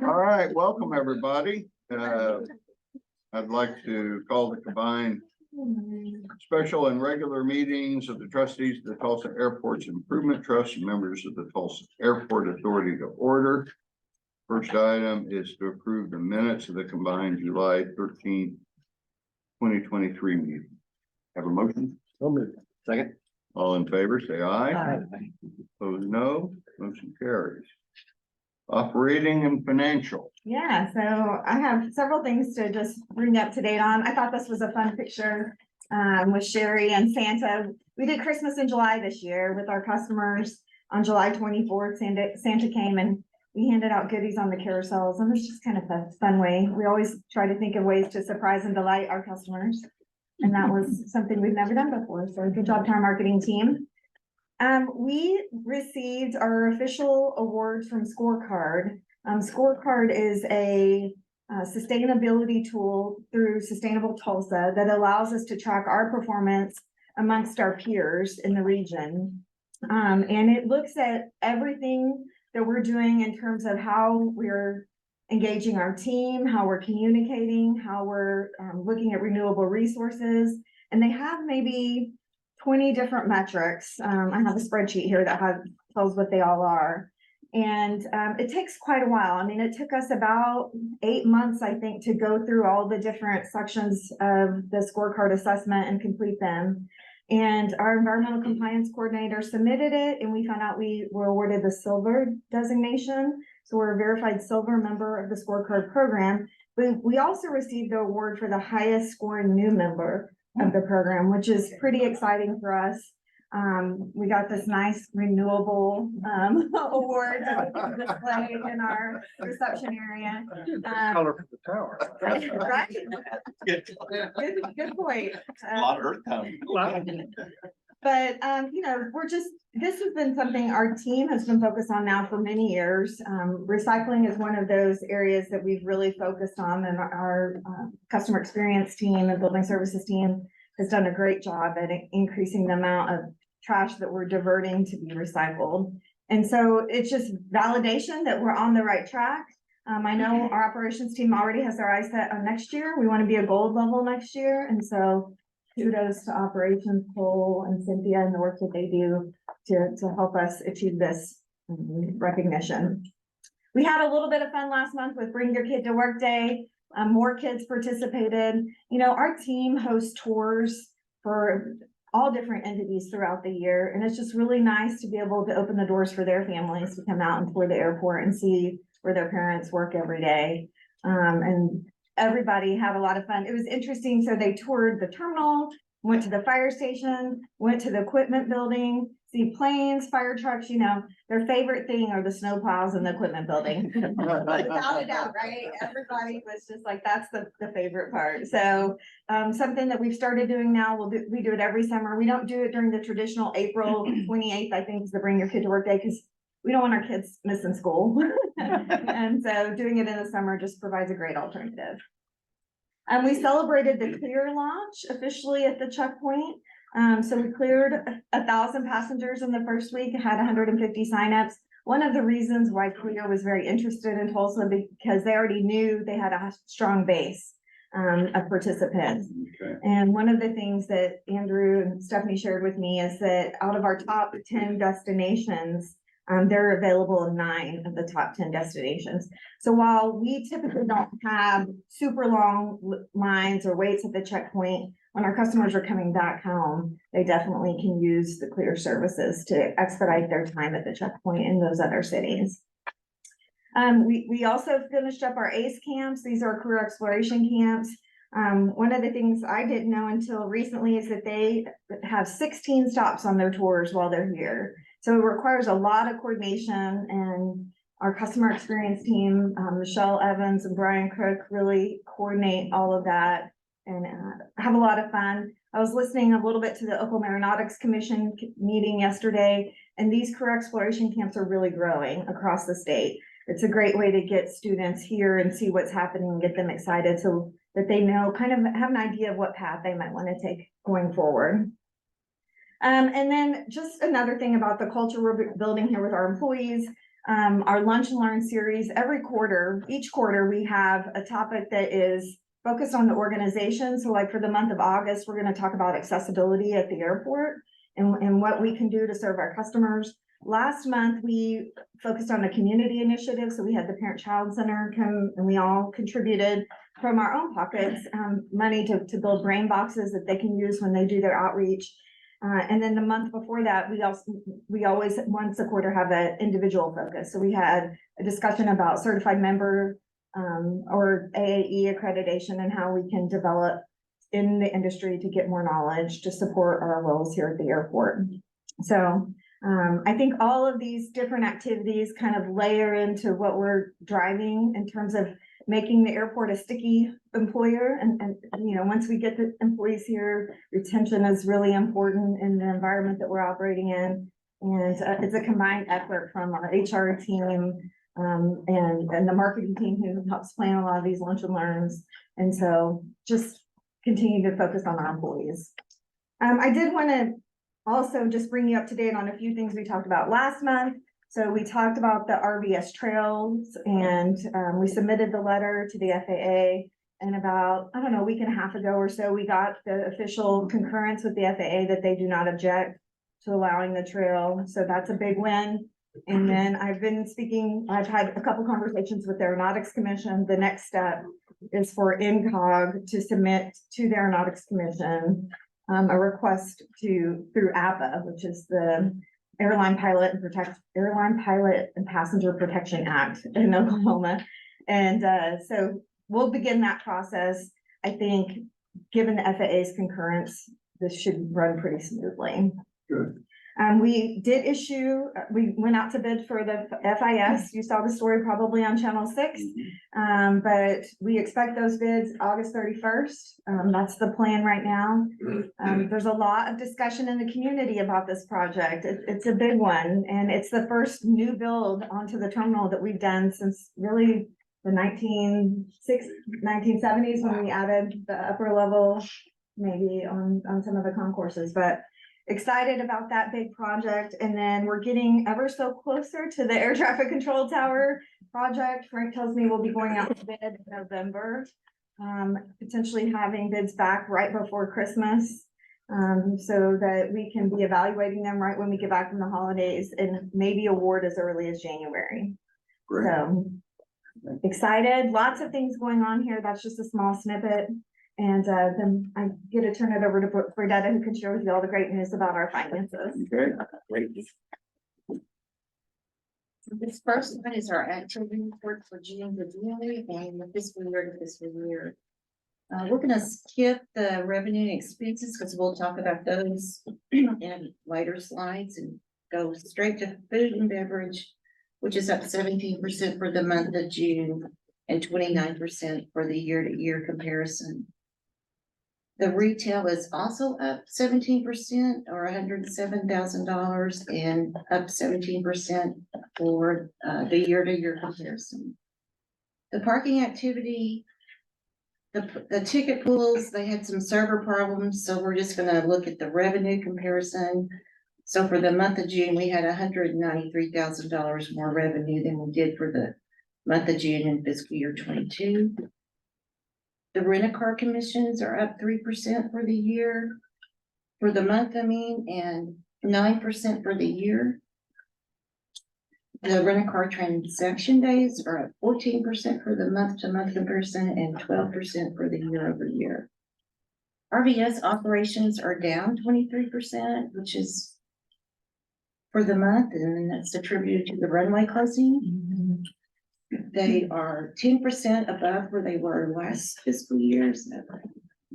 All right, welcome everybody. I'd like to call the combined special and regular meetings of the trustees of the Tulsa Airports Improvement Trust and members of the Tulsa Airport Authority to order. First item is to approve the minutes of the combined July 13th, 2023 meeting. Have a motion? Second. All in favor, say aye. Aye. Opposed, no. Motion carries. Operating and financial. Yeah, so I have several things to just bring up to date on. I thought this was a fun picture with Sherry and Santa. We did Christmas in July this year with our customers. On July 24th, Santa came and we handed out goodies on the carousels, and it's just kind of a fun way. We always try to think of ways to surprise and delight our customers. And that was something we've never done before. So good job to our marketing team. We received our official awards from Scorecard. Scorecard is a sustainability tool through Sustainable Tulsa that allows us to track our performance amongst our peers in the region. And it looks at everything that we're doing in terms of how we're engaging our team, how we're communicating, how we're looking at renewable resources. And they have maybe 20 different metrics. I have a spreadsheet here that tells what they all are. And it takes quite a while. I mean, it took us about 8 months, I think, to go through all the different sections of the scorecard assessment and complete them. And our environmental compliance coordinator submitted it, and we found out we were awarded the silver designation. So we're a verified silver member of the scorecard program. But we also received the award for the highest scoring new member of the program, which is pretty exciting for us. We got this nice renewable award that we can display in our reception area. Color for the tower. Right? Good point. A lot of earth tone. But you know, this has been something our team has been focused on now for many years. Recycling is one of those areas that we've really focused on, and our customer experience team and building services team has done a great job at increasing the amount of trash that we're diverting to be recycled. And so it's just validation that we're on the right track. I know our operations team already has their eyes set on next year. We want to be a gold level next year. And so kudos to operations, Cole and Cynthia, and the work that they do to help us achieve this recognition. We had a little bit of fun last month with Bring Your Kid to Work Day. More kids participated. You know, our team hosts tours for all different entities throughout the year. And it's just really nice to be able to open the doors for their families to come out and tour the airport and see where their parents work every day. And everybody had a lot of fun. It was interesting. So they toured the terminal, went to the fire station, went to the equipment building, see planes, fire trucks. You know, their favorite thing are the snow plows in the equipment building. Without a doubt, right? Everybody was just like, that's the favorite part. So something that we've started doing now, we do it every summer. We don't do it during the traditional April 28th, I think, is the Bring Your Kid to Work Day, because we don't want our kids missing school. And so doing it in the summer just provides a great alternative. We celebrated the Clear launch officially at the checkpoint. So we cleared 1,000 passengers in the first week, had 150 signups. One of the reasons why Clear was very interested in Tulsa, because they already knew they had a strong base of participants. Okay. And one of the things that Andrew and Stephanie shared with me is that out of our top 10 destinations, they're available in 9 of the top 10 destinations. So while we typically don't have super long lines or waits at the checkpoint, when our customers are coming back home, they definitely can use the Clear services to expedite their time at the checkpoint in those other cities. We also finished up our ACE camps. These are career exploration camps. One of the things I didn't know until recently is that they have 16 stops on their tours while they're here. So it requires a lot of coordination, and our customer experience team, Michelle Evans and Brian Crook, really coordinate all of that and have a lot of fun. I was listening a little bit to the Oklahoma Aeronautics Commission meeting yesterday, and these career exploration camps are really growing across the state. It's a great way to get students here and see what's happening and get them excited so that they know, kind of have an idea of what path they might want to take going forward. And then just another thing about the culture we're building here with our employees, our Lunch and Learn series, each quarter, we have a topic that is focused on the organization. So like for the month of August, we're going to talk about accessibility at the airport and what we can do to serve our customers. Last month, we focused on a community initiative. So we had the Parent-Child Center come and we all contributed from our own pockets, money to build brain boxes that they can use when they do their outreach. And then the month before that, we always once a quarter have an individual focus. So we had a discussion about certified member or AAE accreditation and how we can develop in the industry to get more knowledge to support our roles here at the airport. So I think all of these different activities kind of layer into what we're driving in terms of making the airport a sticky employer. And you know, once we get the employees here, retention is really important in the environment that we're operating in. And it's a combined effort from our HR team and the marketing team who helps plan a lot of these lunch and learns. And so just continue to focus on our employees. I did want to also just bring you up to date on a few things we talked about last month. So we talked about the RVS trails and we submitted the letter to the FAA, and about, I don't know, a week and a half ago or so, we got the official concurrence with the FAA that they do not object to allowing the trail. So that's a big win. And then I've had a couple conversations with the Aeronautics Commission. The next step is for NCOG to submit to the Aeronautics Commission a request through APA, which is the Airline Pilot and Passenger Protection Act in Oklahoma. And so we'll begin that process. I think given the FAA's concurrence, this should run pretty smoothly. Good. We went out to bid for the FIS. You saw the story probably on Channel 6. But we expect those bids August 31st. That's the plan right now. There's a lot of discussion in the community about this project. It's a big one, and it's the first new build onto the terminal that we've done since really the 1970s when we added the upper level, maybe on some of the concourses, but excited about that big project. And then we're getting ever so closer to the air traffic control tower project. Frank tells me we'll be going out to bid in November, potentially having bids back right before Christmas, so that we can be evaluating them right when we get back from the holidays and maybe award as early as January. Great. So excited, lots of things going on here. That's just a small snippet. And then I get to turn it over to Bernetta, who can share with you all the great news about our finances. Okay, great. This first one is our activity report for June to July and the fiscal year to fiscal year. We're gonna skip the revenue and expenses because we'll talk about those in later slides and go straight to food and beverage, which is up 17% for the month of June and 29% for the year-to-year comparison. The retail is also up 17% or $107,000 and up 17% for the year-to-year comparison. The parking activity, the ticket pools, they had some server problems, so we're just gonna look at the revenue comparison. So for the month of June, we had $193,000 more revenue than we did for the month of June in fiscal year 22. The rent-a-car commissions are up 3% for the year, for the month, and 9% for the year. The rent-a-car transaction days are up 14% for the month-to-month comparison and 12% for the year-over-year. RVS operations are down 23%, which is for the month, and that's attributed to the runway closing. They are 10% above where they were last fiscal year.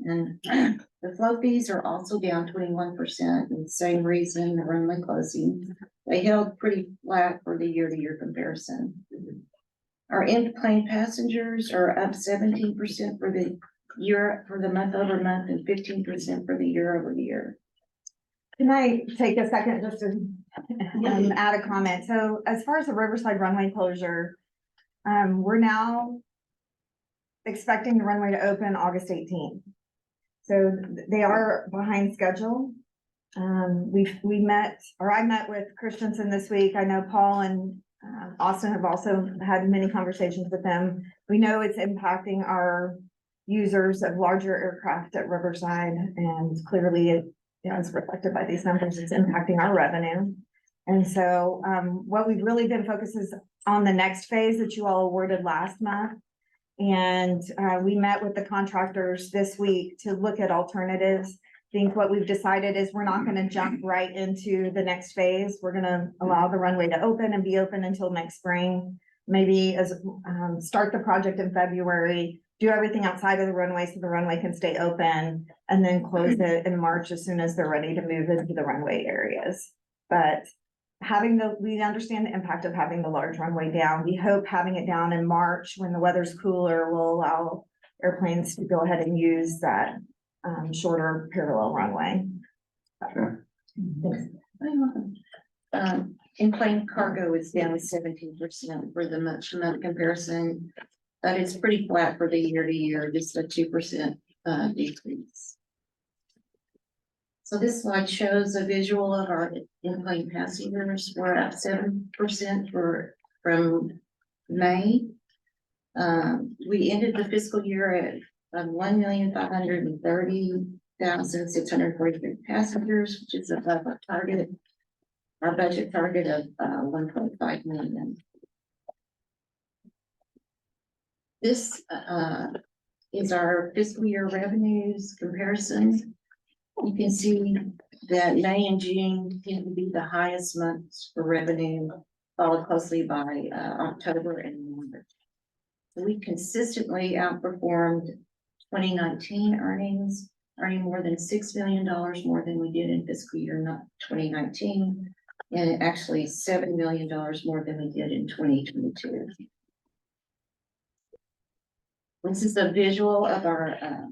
And the flow fees are also down 21%, and the same reason, the runway closing. They held pretty flat for the year-to-year comparison. Our in-plane passengers are up 17% for the year, for the month-over-month, and 15% for the year-over-year. Can I take a second just to add a comment? So as far as the Riverside runway closure, we're now expecting the runway to open August 18th. So they are behind schedule. we met, or I met with Christensen this week. I know Paul and Austin have also had many conversations with them. We know it's impacting our users of larger aircraft at Riverside, and clearly it, you know, it's reflected by these numbers. It's impacting our revenue. And so what we've really been focused is on the next phase that you all awarded last month. And we met with the contractors this week to look at alternatives. I think what we've decided is we're not gonna jump right into the next phase. We're gonna allow the runway to open and be open until next spring. Maybe as start the project in February, do everything outside of the runway so the runway can stay open, and then close it in March as soon as they're ready to move into the runway areas. But we understand the impact of having the large runway down. We hope having it down in March when the weather's cooler will allow airplanes to go ahead and use that shorter parallel runway. In-plane cargo is down 17% for the month-to-month comparison. That is pretty flat for the year-to-year, just a 2% decrease. So this slide shows a visual of our in-plane passengers. We're up 7% from May. We ended the fiscal year at 1,530,643 passengers, which is above our target, our budget target of 1.5 million. This is our fiscal year revenues comparison. You can see that May and June tend to be the highest months for revenue, followed closely by October and November. We consistently outperformed 2019 earnings, earning more than $6 million more than we did in fiscal year 2019, and actually $7 million more than we did in 2022. This is a visual of our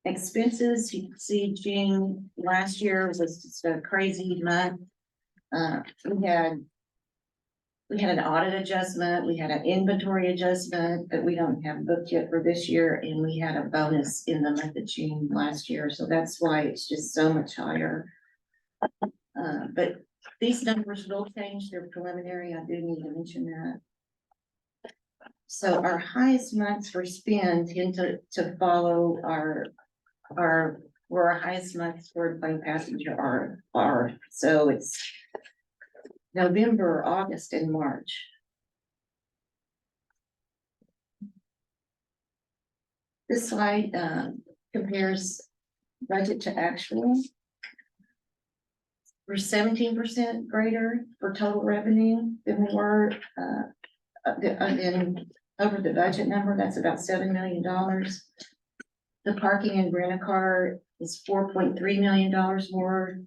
expenses. You can see June last year was just a crazy month. We had an audit adjustment, we had an inventory adjustment that we don't have booked yet for this year, and we had a bonus in the month of June last year, so that's why it's just so much higher. But these numbers will change, they're preliminary, I do need to mention that. So our highest months for spend tend to follow where our highest months for plane passenger are. So it's November, August, and March. This slide compares budget to actual. We're 17% greater for total revenue than we were over the budget number. That's about $7 million. The parking and rent-a-car is $4.3 million more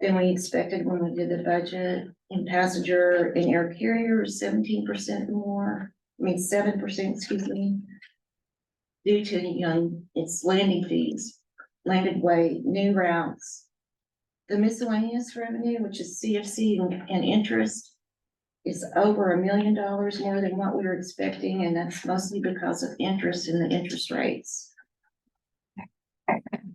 than we expected when we did the budget. In passenger and air carrier is 17% more. I mean 7%, excuse me. Due to its landing fees, landed weight, new routes. The miscellaneous revenue, which is CFC and interest, is over $1 million more than what we were expecting, and that's mostly because of interest in the interest rates.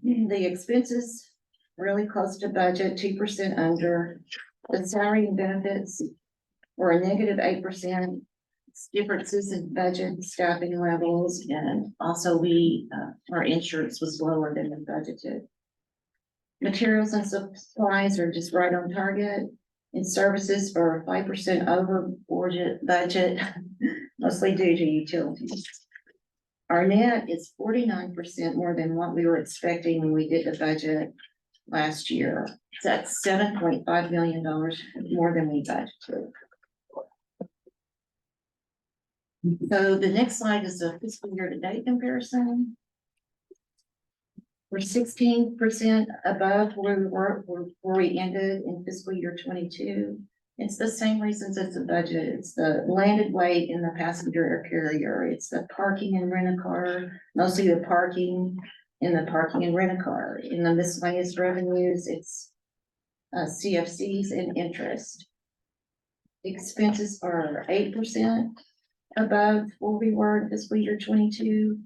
The expenses really close to budget, 2% under. The salary and benefits were a negative 8%. Differences in budget, staffing levels, and also our insurance was lower than we budgeted. Materials and supplies are just right on target, and services are 5% over budget, mostly due to utilities. Our net is 49% more than what we were expecting when we did the budget last year. So that's $7.5 million more than we budgeted. So the next slide is a fiscal year to date comparison. We're 16% above where we were, where we ended in fiscal year 22. It's the same reasons as the budget. It's the landed weight in the passenger air carrier. It's the parking and rent-a-car, mostly the parking and rent-a-car. In the miscellaneous revenues, it's CFCs and interest. Expenses are 8% above where we were in fiscal year 22.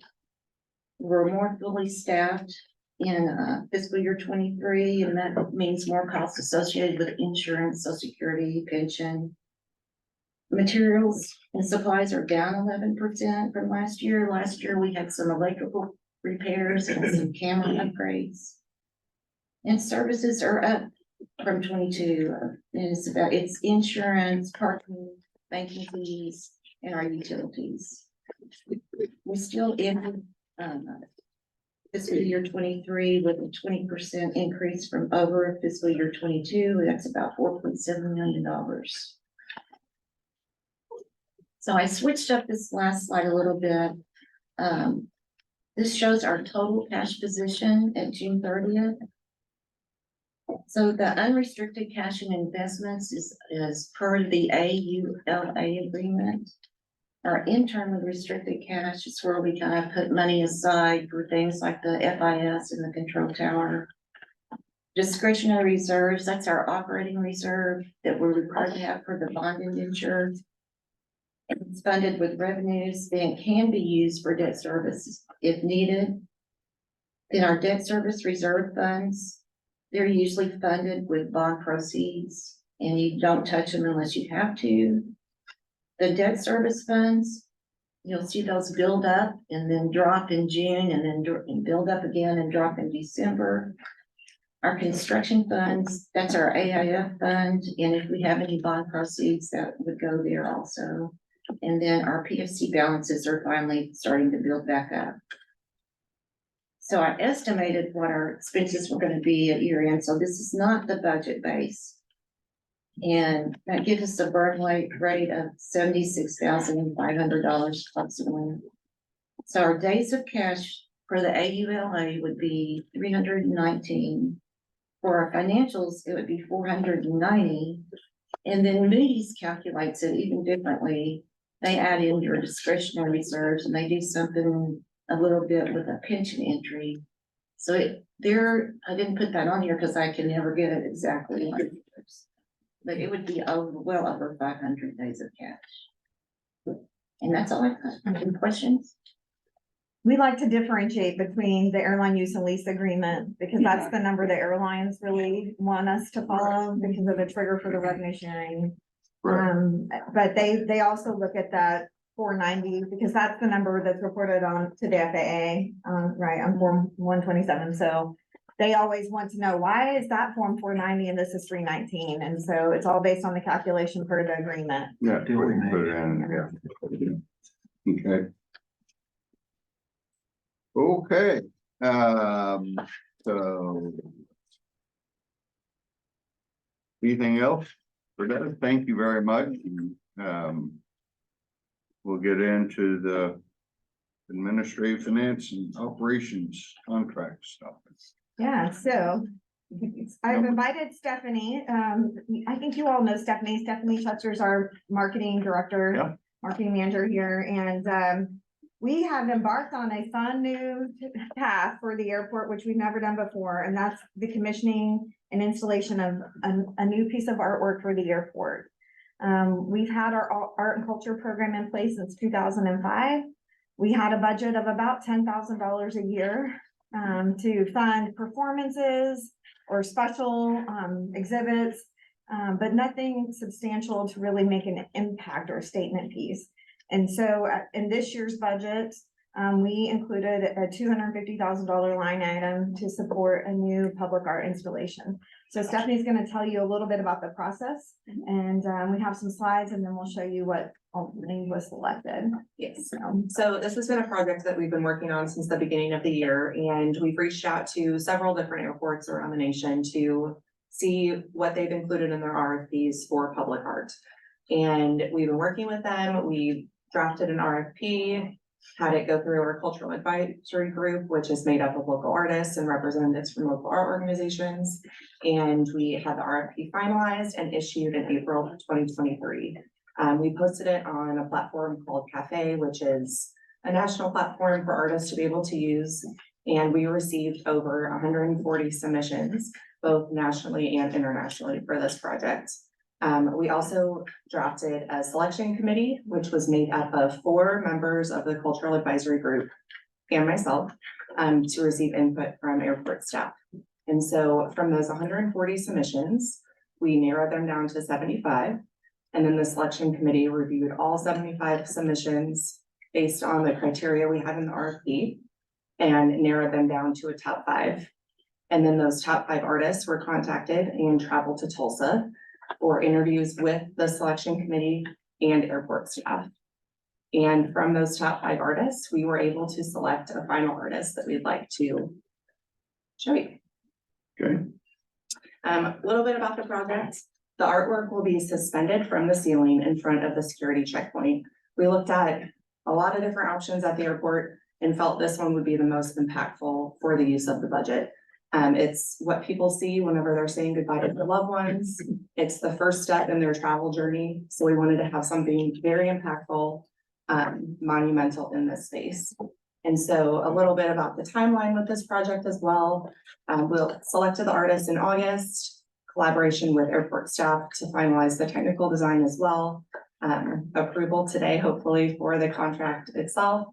We're more fully staffed in fiscal year 23, and that means more costs associated with insurance, social security, pension. Materials and supplies are down 11% from last year. Last year, we had some electrical repairs and some camera upgrades. And services are up from 22. It's insurance, parking, banking fees, and our utilities. We still ended fiscal year 23 with a 20% increase from over fiscal year 22. That's about $4.7 million. So I switched up this last slide a little bit. This shows our total cash position at June 30th. So the unrestricted cash and investments is per the AULA agreement. Our internally restricted cash is where we kind of put money aside for things like the FIS and the control tower. Discretionary reserves, that's our operating reserve that we're required to have for the bond indenture. It's funded with revenues, then it can be used for debt service if needed. Then our debt service reserve funds, they're usually funded with bond proceeds, and you don't touch them unless you have to. The debt service funds, you'll see those build up and then drop in June and then build up again and drop in December. Our construction funds, that's our AIF fund, and if we have any bond proceeds, that would go there also. And then our PFC balances are finally starting to build back up. So I estimated what our expenses were going to be at year end. So this is not the budget base. And that gives us a burn rate of $76,500 approximately. So our days of cash for the AULA would be 319. For our financials, it would be 490. And then Moody's calculates it even differently. They add in your discretionary reserves and they do something a little bit with a pension entry. So I didn't put that on here because I can never get it exactly. But it would be well over 500 days of cash. And that's all I've got. Any questions? We like to differentiate between the airline use and lease agreement because that's the number the airlines really want us to follow because of the trigger for the revenue sharing. But they also look at that 490 because that's the number that's reported on to the FAA, right, on form 127. So they always want to know, why is that form 490 and this is 319? And so it's all based on the calculation per the agreement. Yeah, we can put it in, yeah. Okay. Okay, so. Anything else for that? Thank you very much. We'll get into the administrative finance and operations contract stuff. Yeah, so I've invited Stephanie. I think you all know Stephanie. Stephanie Schutzer's our marketing director, Yeah. marketing manager here. And we have embarked on a fun new path for the airport, which we've never done before. And that's the commissioning and installation of a new piece of artwork for the airport. We've had our art and culture program in place since 2005. We had a budget of about $10,000 a year to fund performances or special exhibits, but nothing substantial to really make an impact or statement piece. And so in this year's budget, we included a $250,000 line item to support a new public art installation. So Stephanie's going to tell you a little bit about the process, and we have some slides, and then we'll show you what ultimately was selected. Yes. So this has been a project that we've been working on since the beginning of the year, and we've reached out to several different airports around the nation to see what they've included in their RFPs for public art. And we've been working with them. We drafted an RFP, had it go through our cultural advisory group, which is made up of local artists and representatives from local art organizations. And we had the RFP finalized and issued in April 2023. We posted it on a platform called Cafe, which is a national platform for artists to be able to use. And we received over 140 submissions, both nationally and internationally, for this project. We also drafted a selection committee, which was made up of 4 members of the cultural advisory group and myself. to receive input from airport staff. And so from those 140 submissions, we narrowed them down to 75. And then the selection committee reviewed all 75 submissions based on the criteria we had in the RFP and narrowed them down to a top 5. And then those top 5 artists were contacted and traveled to Tulsa for interviews with the selection committee and airport staff. And from those top 5 artists, we were able to select a final artist that we'd like to show you. Okay. A little bit about the project. The artwork will be suspended from the ceiling in front of the security checkpoint. We looked at a lot of different options at the airport and felt this one would be the most impactful for the use of the budget. It's what people see whenever they're saying goodbye to their loved ones. It's the first step in their travel journey. So we wanted to have something very impactful, monumental in this space. And so a little bit about the timeline with this project as well. We'll select the artist in August, collaboration with airport staff to finalize the technical design as well. Approval today, hopefully, for the contract itself.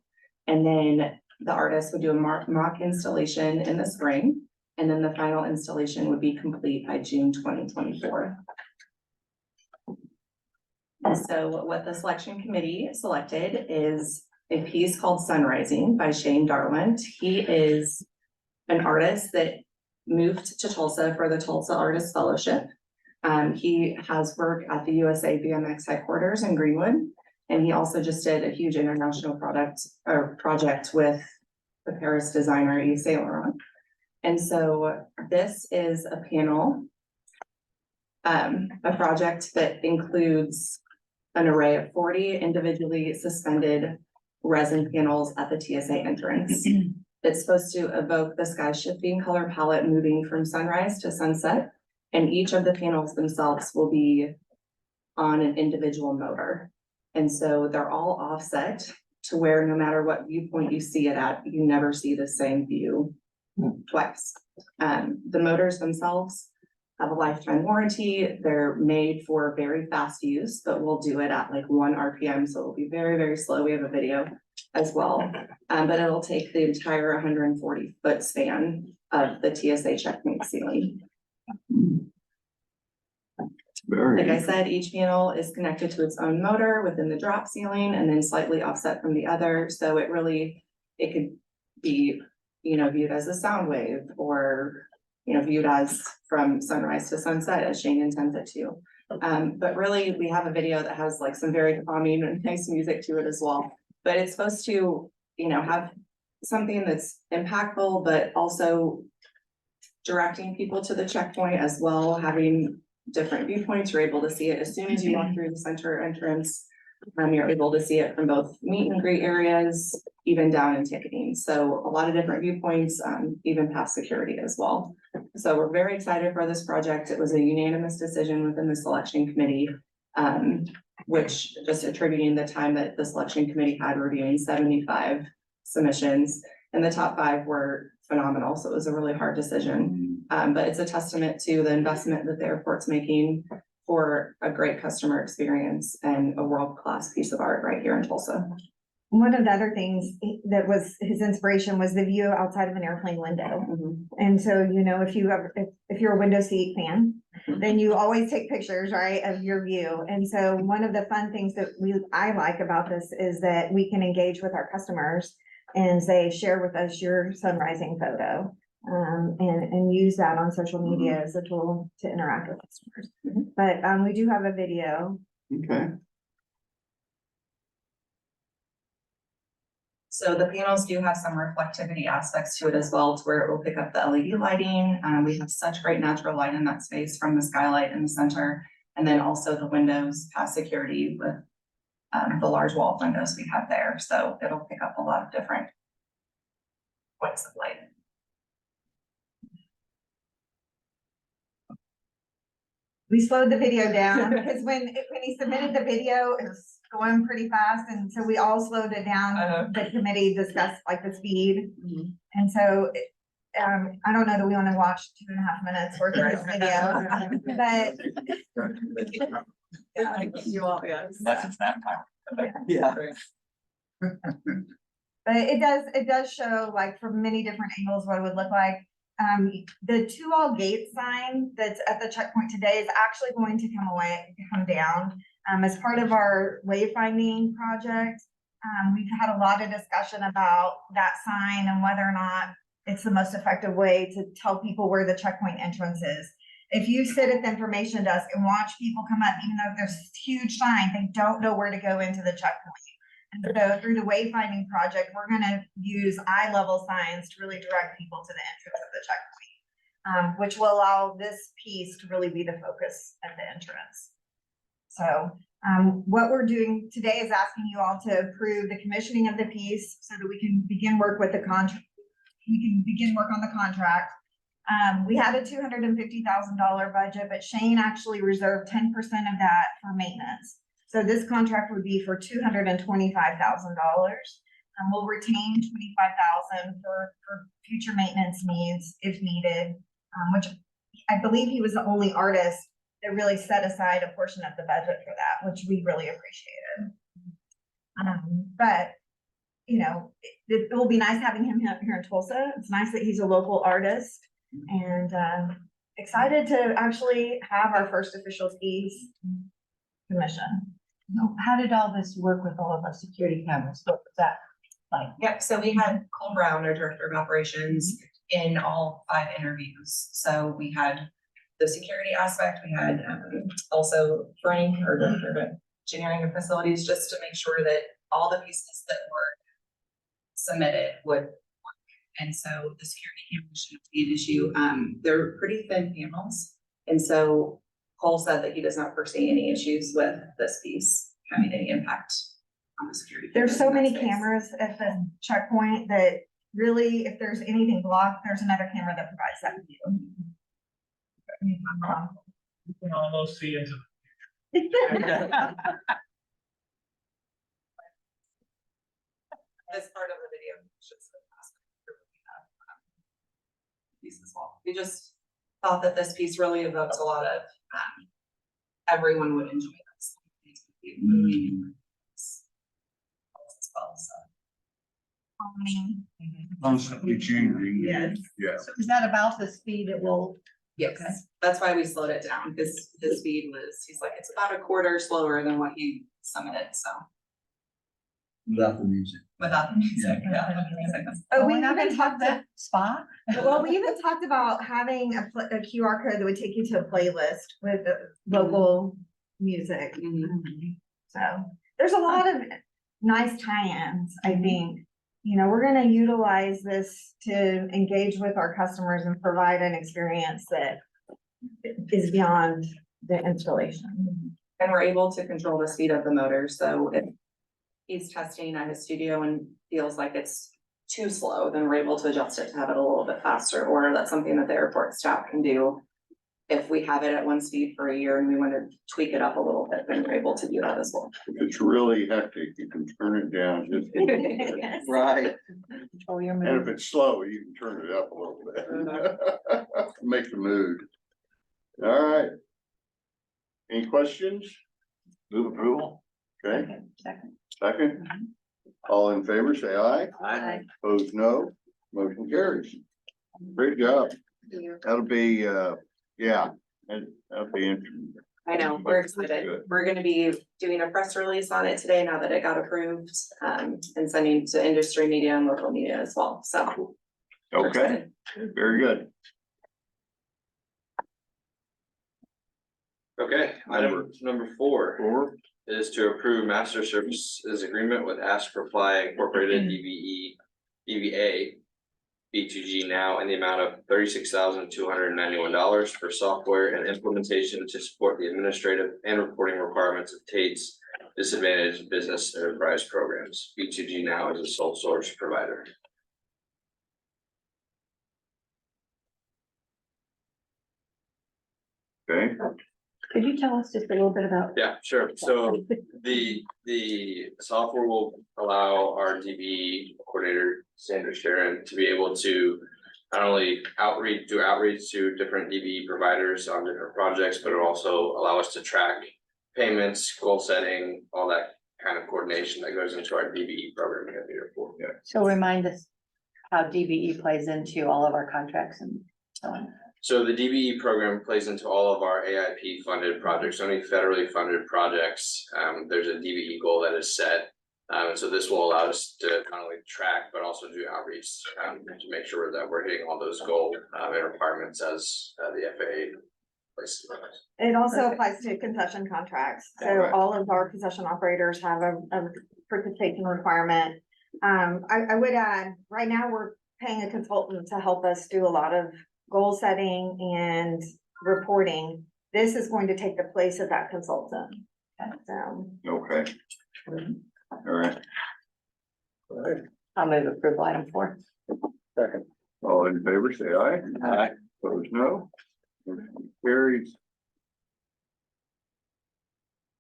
And then the artist would do a mock installation in the spring. And then the final installation would be complete by June 2024. And so what the selection committee selected is a piece called Sunrising by Shane Darland. He is an artist that moved to Tulsa for the Tulsa Artist Fellowship. He has worked at the USA BMX headquarters in Greenwood. And he also just did a huge international project with the Paris designer Yves Saint Laurent. And so this is a panel, a project that includes an array of 40 individually suspended resin panels at the TSA entrance. It's supposed to evoke the sky shifting color palette moving from sunrise to sunset. And each of the panels themselves will be on an individual motor. And so they're all offset to where no matter what viewpoint you see it at, you never see the same view twice. The motors themselves have a lifetime warranty. They're made for very fast use, but we'll do it at like 1 RPM. So it'll be very, very slow. We have a video as well. But it'll take the entire 140-foot span of the TSA checkpoint ceiling. Like I said, each panel is connected to its own motor within the drop ceiling and then slightly offset from the other. So it could be, viewed as a sound wave or, viewed as from sunrise to sunset as Shane intends it to. But really we have a video that has like some very calming and nice music to it as well. But it's supposed to, have something that's impactful, but also directing people to the checkpoint as well, having different viewpoints. You're able to see it as soon as you walk through the center entrance. You're able to see it from both meet and greet areas, even down in ticketing. So a lot of different viewpoints, even past security as well. So we're very excited for this project. It was a unanimous decision within the selection committee, which just attributing the time that the selection committee had reviewing 75 submissions, and the top 5 were phenomenal. So it was a really hard decision. But it's a testament to the investment that the airport's making for a great customer experience and a world-class piece of art right here in Tulsa. One of the other things that was his inspiration was the view outside of an airplane window. And so, if you're a window seat fan, then you always take pictures, right, of your view. And so one of the fun things that I like about this is that we can engage with our customers and say, share with us your sunrising photo. And use that on social media as a tool to interact with customers. But we do have a video. Okay. So the panels do have some reflectivity aspects to it as well, to where it will pick up the LED lighting. We have such great natural light in that space from the skylight in the center, and then also the windows past security with the large wall windows we have there. So it'll pick up a lot of different points of light. We slowed the video down because when he submitted the video, it was going pretty fast. And so we all slowed it down. The committee discussed like the speed. And so I don't know that we want to watch 2.5 minutes worth of this video, but You all, yes. That's nap time. Yeah. But it does show like from many different angles what it would look like. The to all gate sign that's at the checkpoint today is actually going to come down. As part of our wayfinding project, we've had a lot of discussion about that sign and whether or not it's the most effective way to tell people where the checkpoint entrance is. If you sit at the information desk and watch people come up, even though there's this huge sign, they don't know where to go into the checkpoint. And so through the wayfinding project, we're gonna use eye level signs to really direct people to the entrance of the checkpoint, which will allow this piece to really be the focus at the entrance. So what we're doing today is asking you all to approve the commissioning of the piece so that we can begin work with the contract. We can begin work on the contract. We had a $250,000 budget, but Shane actually reserved 10% of that for maintenance. So this contract would be for $225,000. We'll retain $25,000 for future maintenance needs if needed, which I believe he was the only artist that really set aside a portion of the budget for that, which we really appreciated. But you know, it will be nice having him here in Tulsa. It's nice that he's a local artist, and excited to actually have our first official piece commission. How did all this work with all of our security cameras? What was that like? Yep, so we had Cole Brown, our director of operations, in all 5 interviews. So we had the security aspect, we had also Frank, our director of engineering and facilities, just to make sure that all the pieces that were submitted would work. And so the security cameras shouldn't be an issue. They're pretty thin panels. And so Cole said that he does not foresee any issues with this piece having any impact on the security. There's so many in that space. cameras at the checkpoint that really, if there's anything blocked, there's another camera that provides that view. You can almost see into. As part of the video, just piece as well. We just thought that this piece really evoked a lot of, everyone would enjoy this. As well, so. Constantly changing. Yes. Yeah. So is that about the speed it will? Yes, Okay. that's why we slowed it down, because his speed was, he's like, it's about a quarter slower than what he submitted, so. Without the music. Without the music, yeah. Oh, We're not gonna have that spot? Well, we even talked about having a QR code that would take you to a playlist with the local music. Mhm. So there's a lot of nice tie-ins, I think. You know, we're gonna utilize this to engage with our customers and provide an experience that is beyond the installation. And we're able to control the speed of the motor, so if he's testing at his studio and feels like it's too slow, then we're able to adjust it to have it a little bit faster, or that's something that the airport staff can do. If we have it at one speed for a year and we want to tweak it up a little bit, then we're able to do that as well. If it's really hectic, you can turn it down just. Yes. Right. Oh, you're And if it's slow, you can turn it up a little bit. Make the mood. All right. Any questions? Move approval. Okay, Second. second. All in favor, say aye. Aye. Opposed, no. Motion carries. Great job. That'll be, yeah, that'll be interesting. I know, we're excited. Good. We're gonna be doing a press release on it today now that it got approved, and sending to industry media and local media as well, so. we're Okay, excited. very good. Okay, item number 4 Four, is to approve master services agreement with Ask Reply Incorporated DBA B2G now in the amount of $36,291 for software and implementation to support the administrative and reporting requirements of TAIT's disadvantaged business enterprise programs. B2G now is a sole source provider. okay, Could you tell us just a little bit about? Yeah, sure. So the software will allow our DB coordinator, Sandra Sharon, to be able to not only do outreach to different DB providers on different projects, but it'll also allow us to track payments, goal setting, all that kind of coordination that goes into our DBE program at the airport. So remind us how DBE plays into all of our contracts and so on. So the DBE program plays into all of our AIP funded projects, only federally funded projects. There's a DBE goal that is set. And so this will allow us to not only track, but also do outreach, to make sure that we're hitting all those goal, and requirements as, the FAA places. It also Perfect. applies to concession contracts. So Alright. all of our concession operators have a participation requirement. I would add, right now, we're paying a consultant to help us do a lot of goal setting and reporting. This is going to take the place of that consultant. So, Okay. All right, I'll move approval item 4. Second. all in favor, say aye. Aye. Opposed, no. Motion carries.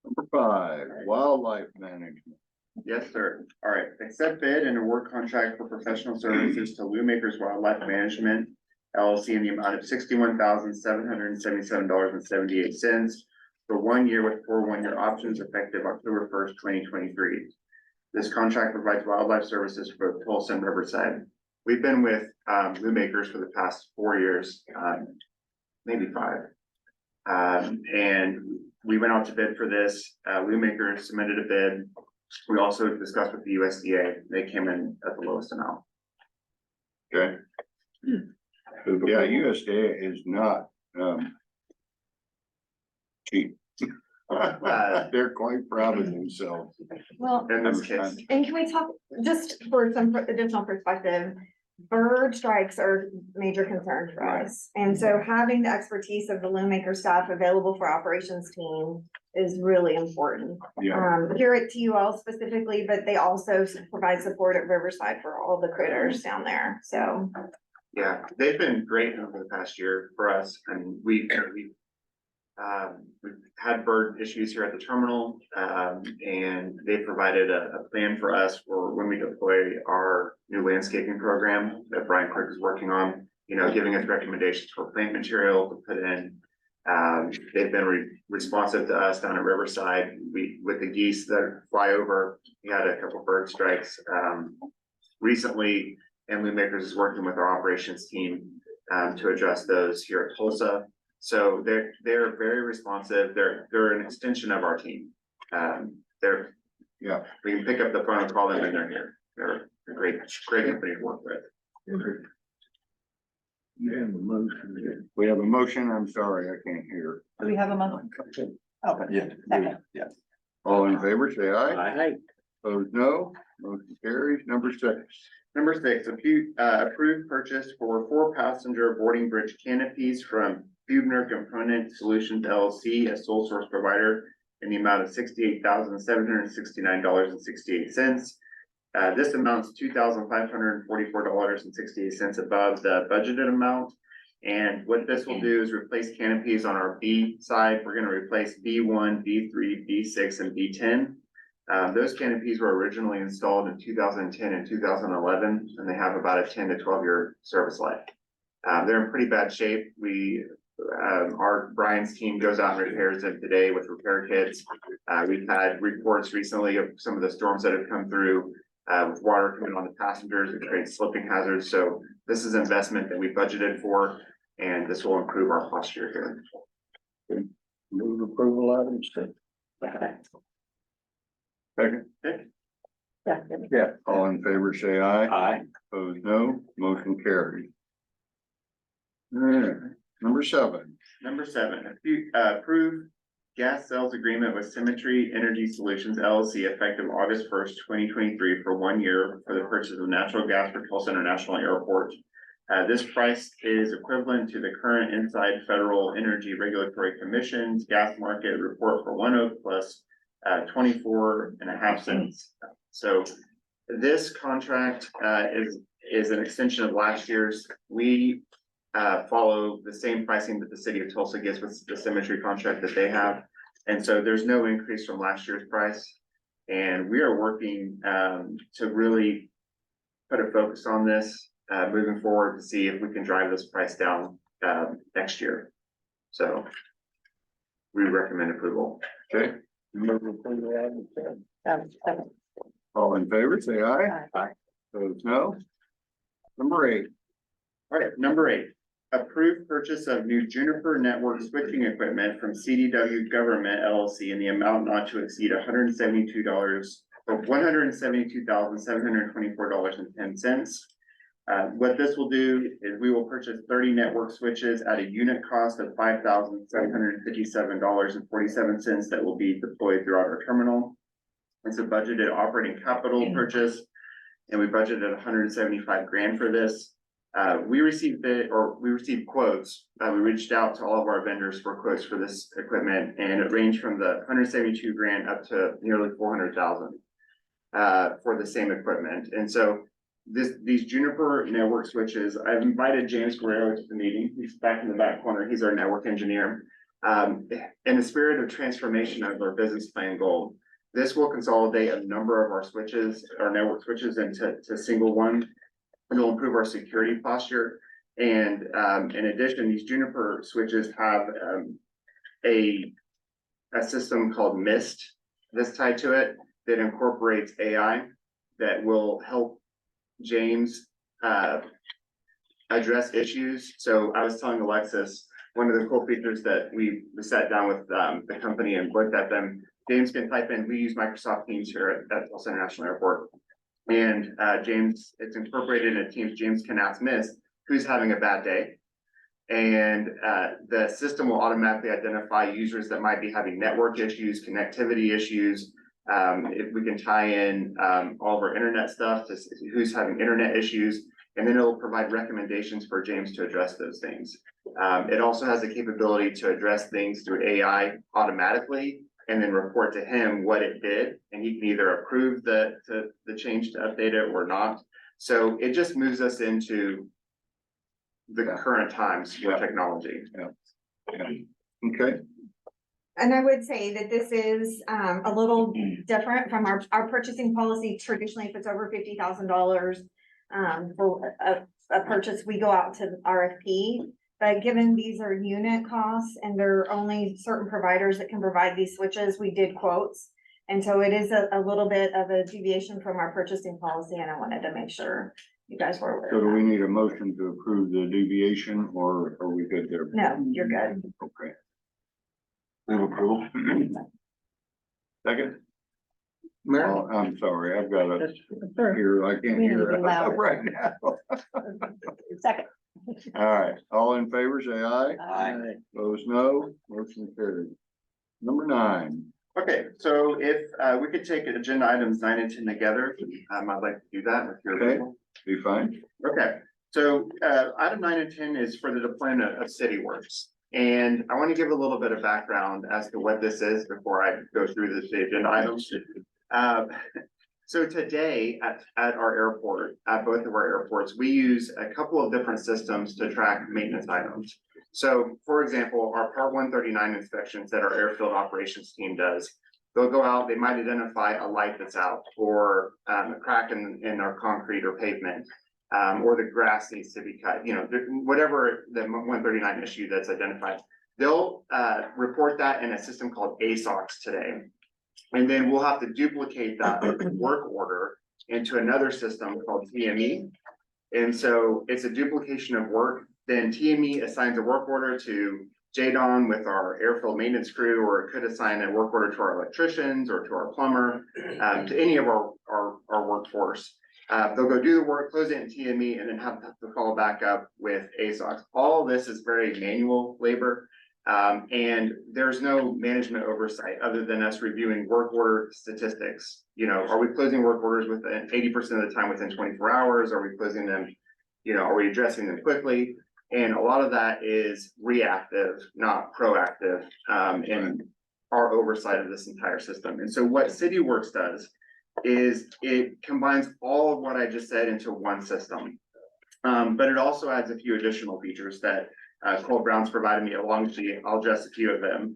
Number 5, wildlife management. Yes, sir. All right, accept bid and award contract for professional services to Lewmakers Wildlife Management LLC in the amount of $61,777.78 for 1 year with 4 1-year options effective October 1st, 2023. This contract provides wildlife services for Tulsa and Riverside. We've been with Lewmakers for the past 4 years, maybe 5. And we went out to bid for this. Lewmakers submitted a bid. We also discussed with the USDA. They came in at the lowest amount. Okay. Yeah, USDA is not, cheap. They're quite proud of themselves. well, In this case, and can we talk, just for some additional perspective, bird strikes are major concern for us. And so having the expertise of the Loommaker staff available for operations team is really important. Yeah, Here at TUL specifically, but they also provide support at Riverside for all the critters down there, so. yeah, they've been great over the past year for us, and we've had bird issues here at the terminal, and they provided a plan for us for when we deploy our new landscaping program that Brian Crick is working on, you know, giving us recommendations for plant material to put in. They've been responsive to us down at Riverside. With the geese that fly over, we had a couple bird strikes, recently, and Lewmakers is working with our operations team, to address those here at Tulsa. So they're very responsive. They're an extension of our team. They're, yeah. we can pick up the phone and call them and they're here. They're a great company to work with. We have a motion. I'm sorry, I can't hear. Do we have a motion? Oh, Yeah. second. Yeah. All in favor, say aye. Aye. Opposed, no. Motion carries. Number 6. Number 6, approved purchase for 4-passenger boarding bridge canopies from Hubner Component Solutions LLC, a sole source provider, in the amount of $68,769.68. This amounts $2,544.68 above the budgeted amount. And what this will do is replace canopies on our B side. We're going to replace B1, B3, B6, and B10. Those canopies were originally installed in 2010 and 2011, and they have about a 10 to 12 year service life. They're in pretty bad shape. Brian's team goes out and repairs them today with repair kits. We've had reports recently of some of the storms that have come through, with water coming on the passengers. It creates slipping hazards. So this is investment that we budgeted for, and this will improve our posture here. Move approval item 6. Second. Yeah. All in favor, say aye. Aye. Opposed, no. Motion carries. All right, number 7. Number 7, approve gas sales agreement with Symmetry Energy Solutions LLC effective August 1st, 2023 for 1 year for the purchase of natural gas for Tulsa International Airport. This price is equivalent to the current inside Federal Energy Regulatory Commission's gas market report for 1 oak plus 24.5 cents. So this contract is an extension of last year's. We follow the same pricing that the city of Tulsa gets with the Symmetry contract that they have. And so there's no increase from last year's price. And we are working to really put a focus on this moving forward to see if we can drive this price down next year. So we recommend approval. Okay, Move approval item ten. Second. All in favor, say aye. Aye. Those no. Number 8, All right, number 8, approved purchase of new Juniper network switching equipment from CDW Government LLC in the amount not to exceed $172 or $172,724.10. What this will do is we will purchase 30 network switches at a unit cost of $5,757.47 that will be deployed throughout our terminal. It's a budgeted operating capital purchase, and we budgeted 175 grand for this. We received quotes. We reached out to all of our vendors for quotes for this equipment, and it ranged from the 172 grand up to nearly 400,000 for the same equipment. And so these Juniper network switches, I've invited James Guerrero to the meeting. He's back in the back corner. He's our network engineer. In the spirit of transformation of our business plan goal, this will consolidate a number of our switches, our network switches into single one. It'll improve our security posture. And in addition, these Juniper switches have a system called MIST that's tied to it that incorporates AI that will help James address issues. So I was telling Alexis, one of the cool features that we sat down with the company and looked at them. James can type in, we use Microsoft Teams here at Tulsa International Airport. And James, it's incorporated in Teams. James can ask Miss, who's having a bad day? And the system will automatically identify users that might be having network issues, connectivity issues. If we can tie in all of our internet stuff to who's having internet issues, and then it'll provide recommendations for James to address those things. It also has the capability to address things through AI automatically, and then report to him what it did, and he can either approve the change to update it or not. So it just moves us into the current times with technology. okay, And I would say that this is a little different from our purchasing policy. Traditionally, if it's over $50,000 for a purchase, we go out to RFP. But given these are unit costs and there are only certain providers that can provide these switches, we did quotes. And so it is a little bit of a deviation from our purchasing policy, and I wanted to make sure you guys were aware so do of we that. need a motion to approve the deviation, or are we good there? No, you're good. Okay. Move approval. Second? Oh, I'm sorry, I've got a here, I can't We need hear to be it louder. right now. Second. All right, all in favor, say aye. Aye. Those no, motion carried. Number 9, Okay, so if we could take agenda items 9 and 10 together, I'd like to do that with your Okay. approval. be fine. Okay, so item 9 and 10 is for the deployment of CityWorks. And I want to give a little bit of background as to what this is before I go through the agenda items. So today at our airport, at both of our airports, we use a couple of different systems to track maintenance items. So for example, our Part 139 inspections that our airfield operations team does, they'll go out, they might identify a light that's out, or a crack in our concrete or pavement, or the grass needs to be cut, you know, whatever the 139 issue that's identified. They'll report that in a system called ASOX today. And then we'll have to duplicate that work order into another system called TME. And so it's a duplication of work. Then TME assigns a work order to JDON with our airfield maintenance crew, or it could assign a work order to our electricians or to our plumber, to any of our workforce. They'll go do the work, close it in TME, and then have to follow back up with ASOX. All of this is very manual labor. And there's no management oversight other than us reviewing work order statistics. You know, are we closing work orders within 80% of the time within 24 hours? Are we closing them? You know, are we addressing them quickly? And a lot of that is reactive, not proactive, in our oversight of this entire system. And so what CityWorks does is it combines all of what I just said into one system. But it also adds a few additional features that Cole Brown's provided me a long sheet. I'll address a few of them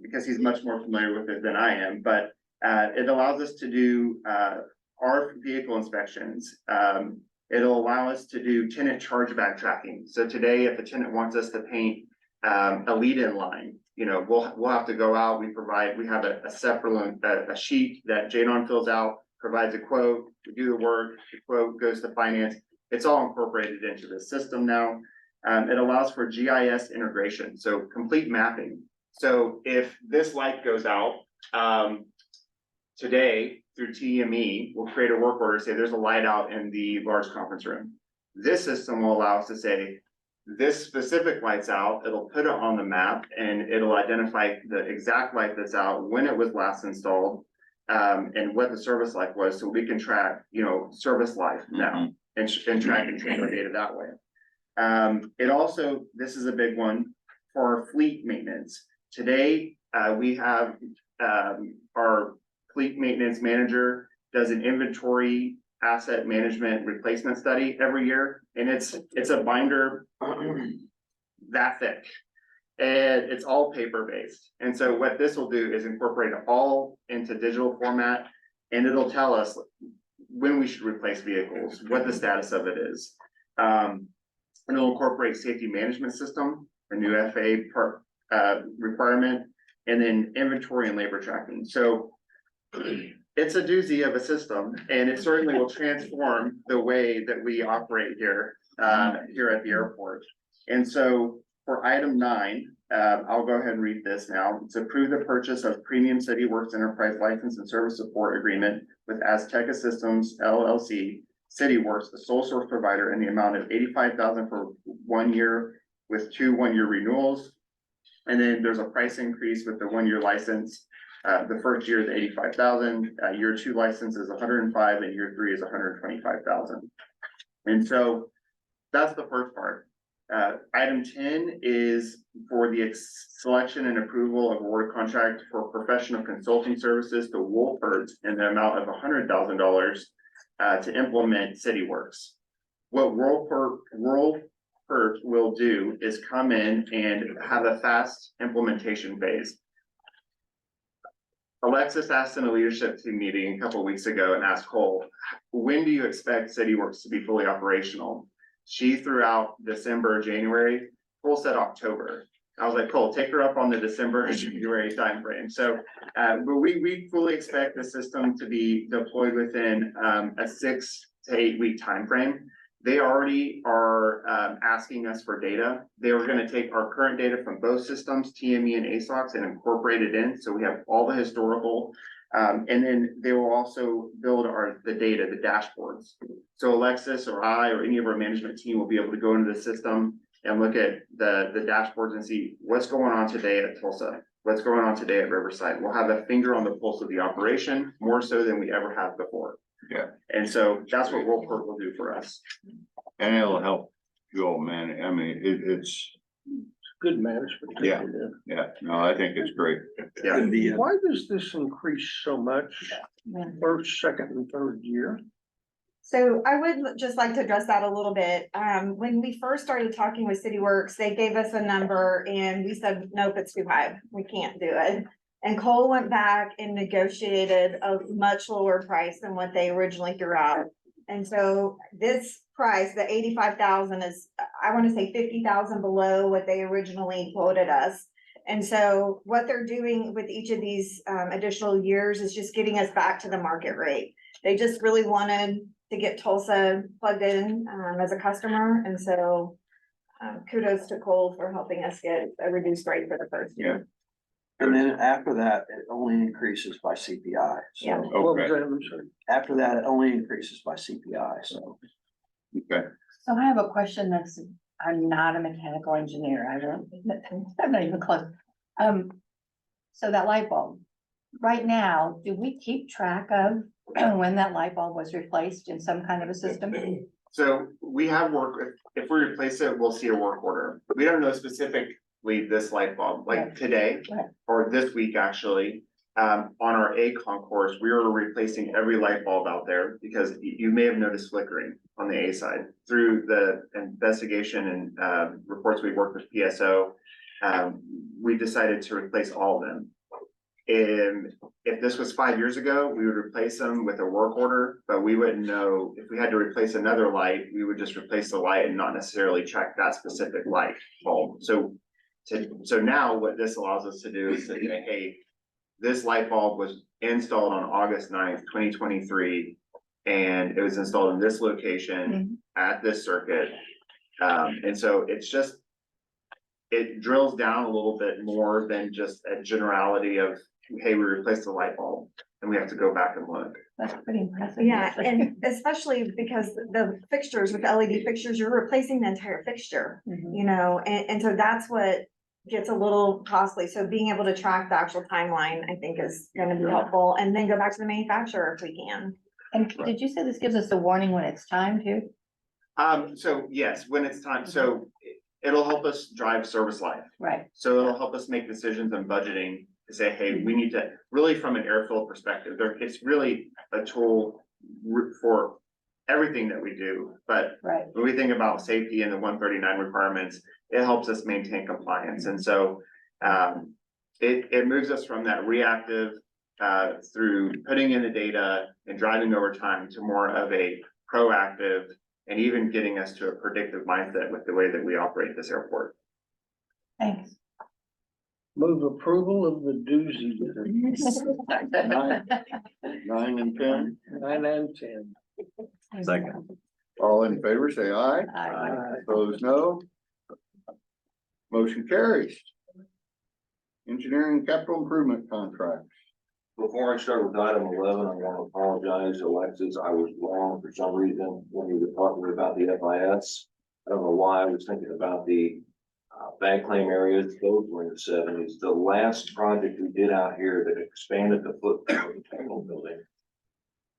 because he's much more familiar with it than I am. But it allows us to do our vehicle inspections. It'll allow us to do tenant chargeback tracking. So today, if a tenant wants us to paint a lead-in line, you know, we'll have to go out, we have a separate, a sheet that Jadon fills out, provides a quote, we do the work, the quote goes to finance. It's all incorporated into the system now. It allows for GIS integration, so complete mapping. So if this light goes out, today through TME, we'll create a work order, say there's a light out in the large conference room. This system will allow us to say, this specific light's out, it'll put it on the map and it'll identify the exact light that's out, when it was last installed, and what the service life was, so we can track, you know, service life now and track and track our data that way. It also, this is a big one for our fleet maintenance. Today, we have, our fleet maintenance manager does an inventory asset management replacement study every year, and it's a binder that thick, and it's all paper based. And so what this will do is incorporate it all into digital format, and it'll tell us when we should replace vehicles, what the status of it is. And it'll incorporate safety management system, a new FAA part requirement, and then inventory and labor tracking. So it's a doozy of a system, and it certainly will transform the way that we operate here, here at the airport. And so for item 9, I'll go ahead and read this now. It's approve the purchase of Premium CityWorks Enterprise License and Service Support Agreement with Azteca Systems LLC, CityWorks, a sole source provider, in the amount of $85,000 for 1 year with 2 1-year renewals. And then there's a price increase with the 1-year license. The first year is $85,000, year 2 license is $105,000, and year 3 is $125,000. And so that's the first part. Item 10 is for the selection and approval of award contract for professional consulting services to Wolford in the amount of $100,000 to implement CityWorks. What Wolford will do is come in and have a fast implementation phase. Alexis asked in a leadership team meeting a couple of weeks ago and asked Cole, when do you expect CityWorks to be fully operational? She threw out December, January. Cole said October. I was like, Cole, take her up on the December, January timeframe. So, but we fully expect the system to be deployed within a 6 to 8 week timeframe. They already are asking us for data. They were going to take our current data from both systems, TME and ASOX, and incorporate it in. So we have all the historical, and then they will also build the data, the dashboards. So Alexis or I or any of our management team will be able to go into the system and look at the dashboards and see what's going on today at Tulsa, what's going on today at Riverside. We'll have a finger on the pulse of the operation, more so than we ever have before. Yeah. And so that's what Worldport will do for us. And it'll help you all manage. I mean, it's, Good management. Yeah. yeah, no, I think it's great. Yeah. Why does this increase so much first, second, and third year? So I would just like to address that a little bit. When we first started talking with CityWorks, they gave us a number and we said, nope, it's too high. We can't do it. And Cole went back and negotiated a much lower price than what they originally threw out. And so this price, the 85,000, is, I want to say 50,000 below what they originally quoted us. And so what they're doing with each of these additional years is just getting us back to the market rate. They just really wanted to get Tulsa plugged in as a customer. And so kudos to Cole for helping us get a reduced rate for the first year. And then after that, it only increases by CPI. Yeah. So What was Okay, that? I'm sorry. after that, it only increases by CPI. So okay. So I have a question that's, I'm not a mechanical engineer, I'm not even close. So that light bulb, right now, do we keep track of when that light bulb was replaced in some kind of a system? So we have work, if we replace it, we'll see a work order. We don't know specifically this light bulb, like Right. today Right. or this week, actually. On our A concourse, we were replacing every light bulb out there because you may have noticed flickering on the A side. Through the investigation and reports we worked with PSO, we decided to replace all of them. And if this was 5 years ago, we would replace them with a work order, but we wouldn't know if we had to replace another light, we would just replace the light and not necessarily check that specific light bulb. So So now what this allows us to do is to say, hey, this light bulb was installed on August 9th, 2023. And it was installed in this location at this circuit. And so it's just, it drills down a little bit more than just a generality of, hey, we replaced the light bulb and we have to go back and look. That's pretty impressive. Yeah, and especially because the fixtures with LED fixtures, you're replacing the entire fixture, Mhm. you know, and so that's what gets a little costly. So being able to track the actual timeline, I think is gonna be helpful, and then go back to the manufacturer if we can. And did you say this gives us a warning when it's time to? So yes, when it's time, so it'll help us drive service life. Right, So it'll help us make decisions on budgeting to say, hey, we need to, really from an airfield perspective, it's really a tool for everything that we do. But right. when we think about safety and the 139 requirements, it helps us maintain compliance. And so it moves us from that reactive through putting in the data and driving over time to more of a proactive and even getting us to a predictive mindset with the way that we operate this airport. Thanks. Move approval of the doozy. 9 and 10, 9 and 10. Second. all in favor, say aye. Aye. Opposed, no. Motion carries. Engineering capital improvement contracts. Before I start with item 11, I want to apologize, Alexis, I was wrong for some reason when you were talking about the FIS. I don't know why I was thinking about the bank claim areas, those were in the 70s. The last project we did out here that expanded the footprint of the terminal building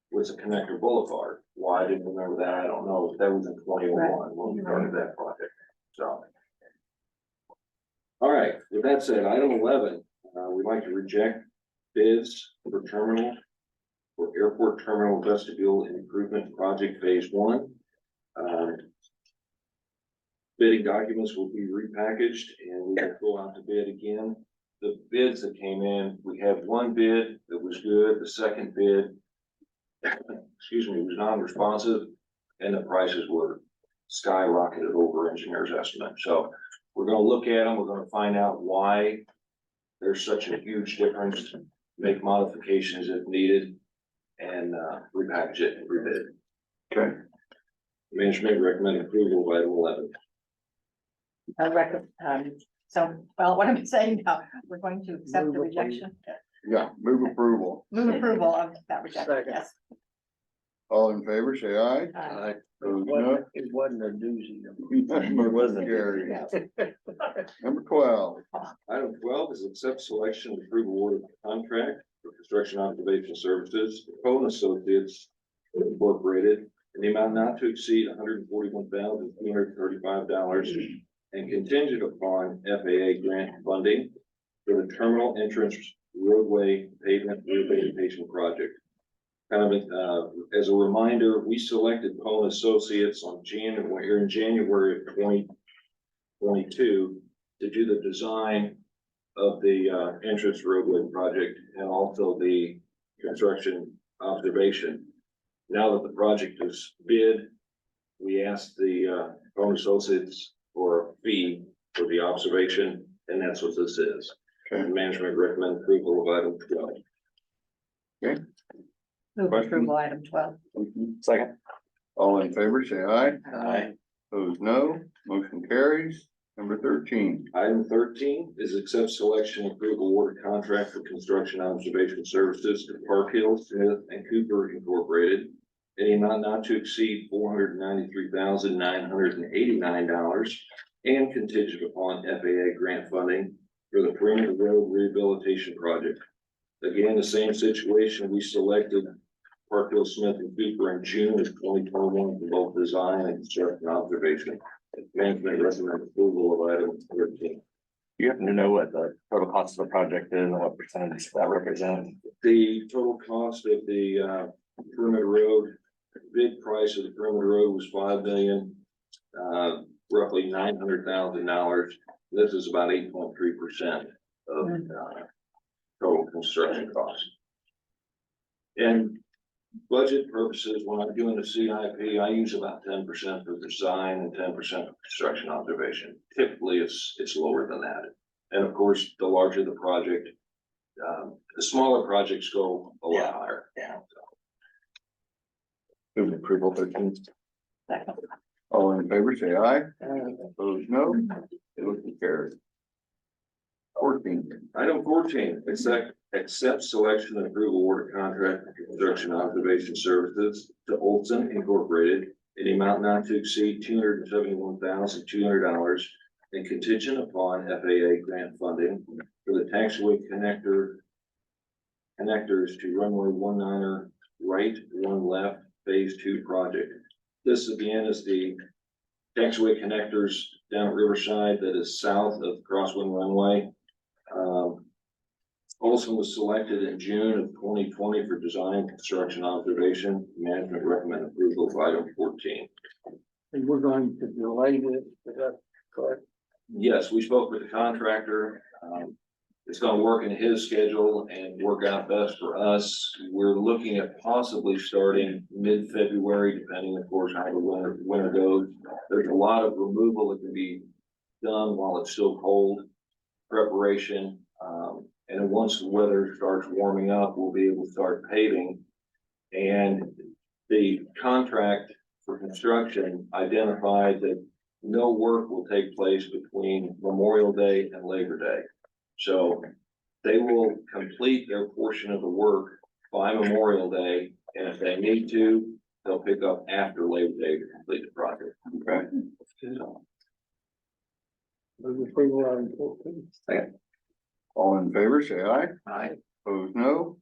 was a connector boulevard. Why I didn't remember that, I don't know, that was in 2001 when we started that project, so. All right, with that said, item 11, we'd like to reject bids for airport terminal vestibule improvement project phase 1. Bidding documents will be repackaged and we will go out to bid again. The bids that came in, we had one bid that was good, the second bid, excuse me, was non-responsive, and the prices were skyrocketed over engineer's estimate. So we're gonna look at them, we're gonna find out why there's such a huge difference, make modifications if needed, and repackage it and rebid. Okay. Management recommend approval of item 11. So, well, what I'm saying now, we're going to accept the rejection. Yeah, move approval. Move approval of that rejection, Second. yes. All in favor, say aye. Aye. Opposed, no. It wasn't a doozy. Motion carries. Yeah. Number 12, Item 12 is accept selection and approve award of contract for construction observation services, Cohen Associates Incorporated, in the amount not to exceed $141,235 and contingent upon FAA grant funding for the terminal entrance roadway pavement rehabilitation project. Kind of as a reminder, we selected Cohen Associates in January of 2022 to do the design of the entrance roadway project and also the construction observation. Now that the project is bid, we asked the Cohen Associates for a fee for the observation, and that's what this is. Okay. Management recommend approval of item 12. Move Question? approval item 12. Second. all in favor, say aye. Aye. Opposed, no. Motion carries. Number 13, Item 13 is accept selection and approve award of contract for construction observation services to Park Hill, Smith and Cooper Incorporated in the amount not to exceed $493,989 and contingent upon FAA grant funding for the perimeter road rehabilitation project. Again, the same situation, we selected Park Hill, Smith and Cooper in June of 2021 for both design and construction observation. Management recommends approval of item 13. You happen to know what the total cost of the project is and what percentage that represents? The total cost of the perimeter road, bid price of the perimeter road was $5 million, roughly $900,000. This is about 8.3% of total construction cost. And budget purposes, when I'm doing the CIP, I use about 10% for design and 10% for construction observation. Typically, it's lower than that. And of course, the larger the project, the smaller projects go a lot higher. Yeah. Move approval 13. Second. All in favor, say aye. Opposed, no. Motion carried. 14. Item 14, accept selection and approve award of contract for construction observation services to Olson Incorporated in the amount not to exceed $271,200 and contingent upon FAA grant funding for the taxiway connectors to runway 19 right, 1 left, phase 2 project. This again is the taxiway connectors down at Riverside that is south of Crosswind Runway. Olson was selected in June of 2020 for design, construction, observation. Management recommend approval of item 14. And we're going to delay this, is that correct? Yes, we spoke with the contractor. It's gonna work in his schedule and work out best for us. We're looking at possibly starting mid-February, depending of course how the winter goes. There's a lot of removal that can be done while it's still cold, preparation. And once the weather starts warming up, we'll be able to start paving. And the contract for construction identified that no work will take place between Memorial Day and Labor Day. So they will complete their portion of the work by Memorial Day, and if they need to, they'll pick up after Labor Day to complete the project. Okay. Move approval on 14. All in favor, say aye. Aye. Opposed, no.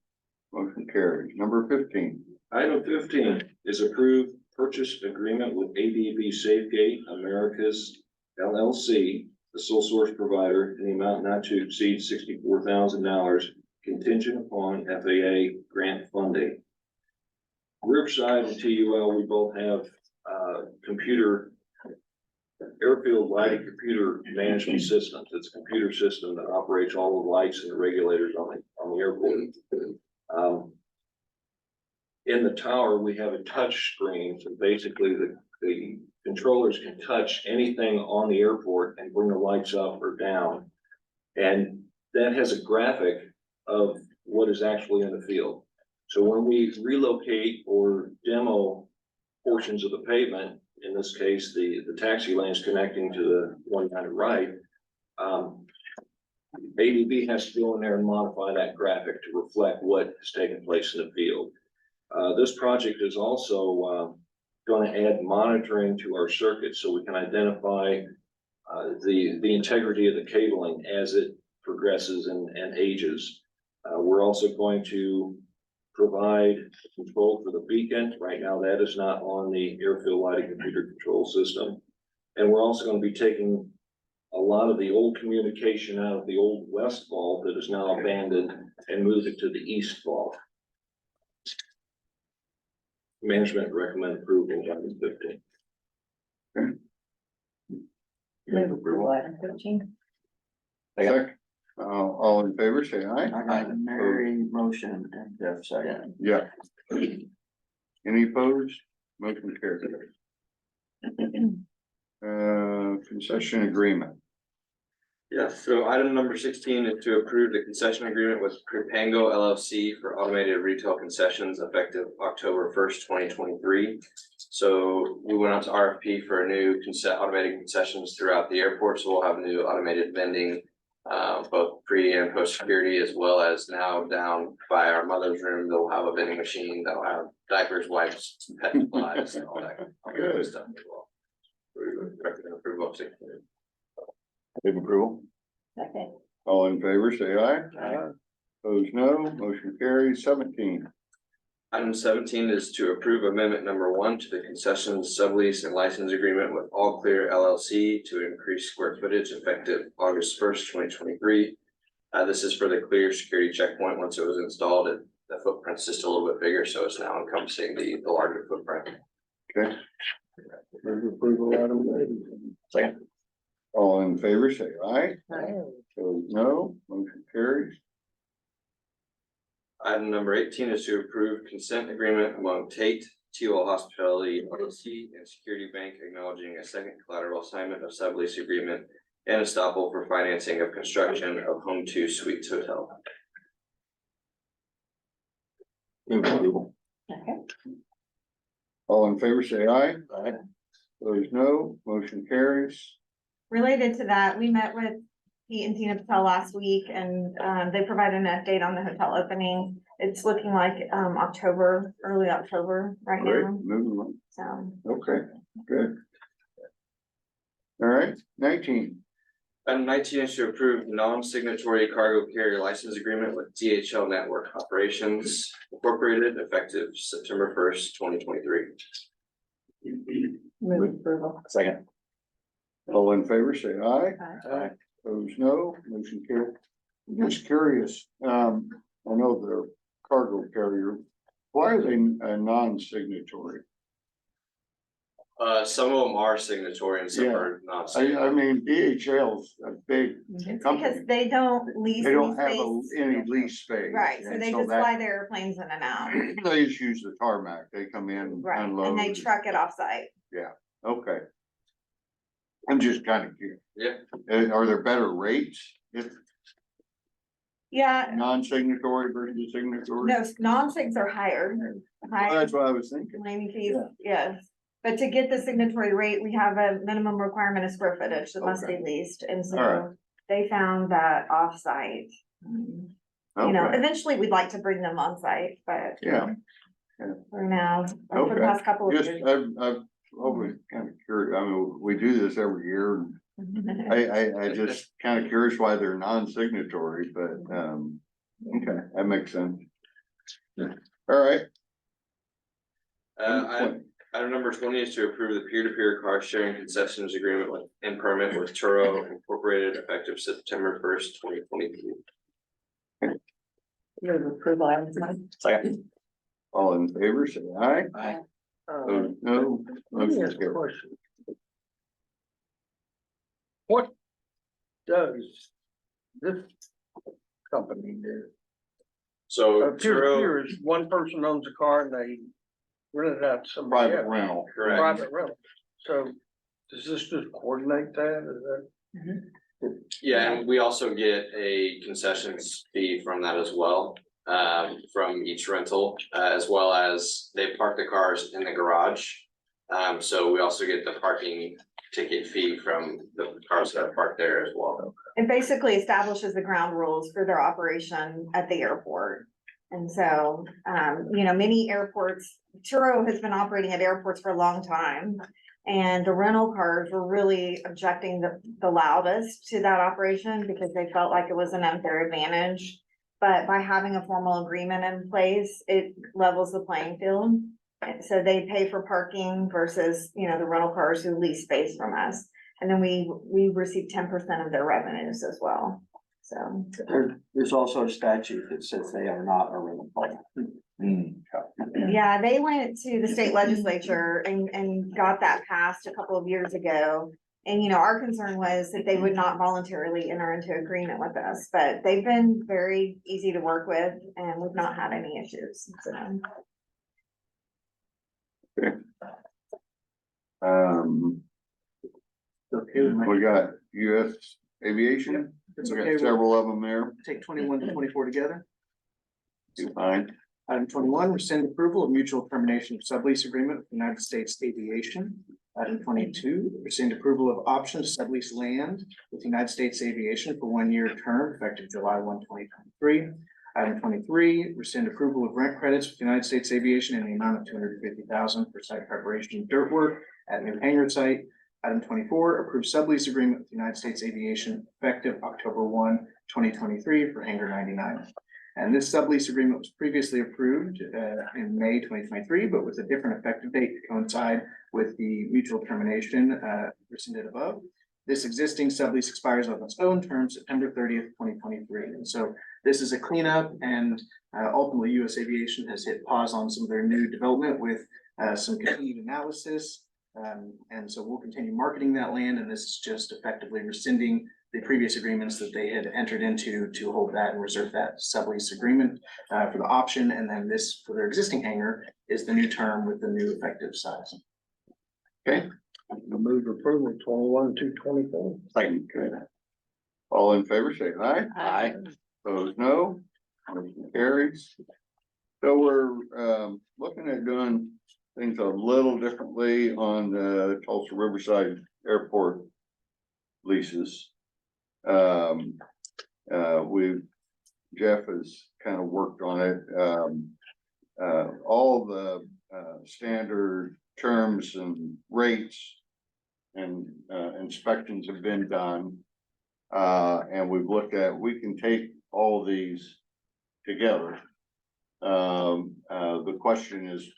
Motion carries. Number 15. Item 15 is approved purchase agreement with ADB Safegate Americas LLC, the sole source provider, in the amount not to exceed $64,000 contingent upon FAA grant funding. Riverside and TUL, we both have airfield lighting computer management systems. It's a computer system that operates all the lights and the regulators on the airport. In the tower, we have a touch screen, so basically the controllers can touch anything on the airport and bring the lights up or down. And that has a graphic of what is actually in the field. So when we relocate or demo portions of the pavement, in this case, the taxi lanes connecting to the one kind of right, ADB has to go in there and modify that graphic to reflect what has taken place in the field. This project is also going to add monitoring to our circuit so we can identify the integrity of the cabling as it progresses and ages. We're also going to provide control for the beacon. Right now, that is not on the airfield lighting computer control system. And we're also going to be taking a lot of the old communication out of the old west vault that is now abandoned and move it to the east vault. Management recommend approval of item 15. Move approval item 13. Second. All in favor, say aye. Mary motion and Jeff second. Yeah. Any opposed? Motion carries. Concession agreement. Yes, so item number 16 is to approve the concession agreement with Prepango LLC for automated retail concessions effective October 1st, 2023. So we went out to RFP for a new automated concessions throughout the airport. So we'll have new automated vending, both pre and post security, as well as now down by our mother's room, they'll have a vending machine that'll have diapers, wipes, pet supplies, and all that good stuff as well. We recommend approval of 16. Move approval. Second. All in favor, say aye. Opposed, no. Motion carries. 17. Item 17 is to approve amendment number 1 to the concessions sublease and license agreement with All Clear LLC to increase square footage effective August 1st, 2023. This is for the Clear security checkpoint. Once it was installed, the footprint's just a little bit bigger, so it's now encompassing the larger footprint. Okay. Move approval item 18. Second. All in favor, say aye. Opposed, no. Motion carries. Item number 18 is to approve consent agreement among TAIT, TOL Hospitality LLC, and Security Bank acknowledging a second collateral assignment of sublease agreement and estoppel for financing of construction of Home 2 Suites Hotel. Move approval. Okay. All in favor, say aye. Aye. Opposed, no. Motion carries. Related to that, we met with Pete and Tina Patel last week and they provided an update on the hotel opening. It's looking like October, early October right Great, now, moving on. so. Okay, good. All right, 19. Item 19 is to approve non-signatory cargo carrier license agreement with DHL Network Operations Incorporated effective September 1st, 2023. Move approval. Second. All in favor, say aye. Aye. Opposed, no. Motion carried. I'm just curious, I know they're cargo carrier. Why are they a non-signatory? Some of them are signatory and some Yeah. are not. I mean, DHL's a big It's because company. they don't lease. They don't any have space. any lease space. Right, so and they just that- fly their airplanes in and out, They just use the tarmac. They come in, right, unload. and they truck it offsite. Okay. I'm just kind of curious. Yeah. Are there better rates if Yeah, non-signatory versus signatory? no, non-sigs are higher, Well, higher that's what I was thinking. landing fees, Yeah. yes. But to get the signatory rate, we have a minimum requirement of square footage that must be Okay. leased, and All so right. they found that offsite. You know, Okay. eventually we'd like to bring them on site, but Yeah, for now, for Okay. the past couple of just, years. I've always kind of curious. I mean, we do this every year and I just kind of curious why they're non-signatory, but, okay, that makes sense. All right. Item number 20 is to approve the peer-to-peer car sharing concessions agreement with and permit with Turo Incorporated effective September 1st, 2023. Move approval. I was like, Second. All in favor, say aye. Aye. Opposed, no. Let me Motion ask a carried. question. What does this company do? So Peer to Turo, peer is one person owns a car and they rent it out to somebody Private else. rental. correct. Private rental. So does this just coordinate that? Is that? Yeah, and we also get a concessions fee from that as well, from each rental, as well as they park the cars in the garage. So we also get the parking ticket fee from the cars that are parked there as well. It basically establishes the ground rules for their operation at the airport. And so, you know, many airports, Turo has been operating at airports for a long time. And the rental cars were really objecting the loudest to that operation because they felt like it was an unfair advantage. But by having a formal agreement in place, it levels the playing field. And so they pay for parking versus, you know, the rental cars who lease space from us. And then we receive 10% of their revenues as well, so. There's also a statute that says they are not a rental car. Yeah, they went to the state legislature and got that passed a couple of years ago. And, you know, our concern was that they would not voluntarily enter into agreement with us, but they've been very easy to work with and we've not had any issues, so. We got US Aviation, It's we okay, got we'll several of them there, take 21 to 24 together. do fine. Item 21, rescind approval of mutual termination of sublease agreement with United States Aviation. Item 22, rescind approval of option to sublease land with United States Aviation for 1 year term effective July 1, 2023. Item 23, rescind approval of rent credits with United States Aviation in the amount of $250,000 for site preparation and dirt work at new hangar site. Item 24, approve sublease agreement with United States Aviation effective October 1, 2023 for hangar 99. And this sublease agreement was previously approved in May 2023, but with a different effective date to coincide with the mutual termination rescinded above. This existing sublease expires on its own term, September 30th, 2023. And so this is a cleanup, and ultimately US Aviation has hit pause on some of their new development with some continued analysis. And so we'll continue marketing that land, and this is just effectively rescinding the previous agreements that they had entered into to hold that and reserve that sublease agreement for the option, and then this for their existing hangar is the new term with the new effective size. Okay, Move approval 21-24. second. All in favor, say aye. Aye. Opposed, no. Motion carries. So we're looking at doing things a little differently on the Tulsa Riverside Airport leases. Jeff has kind of worked on it. All the standard terms and rates and inspections have been done. And we've looked at, we can take all of these together. The question is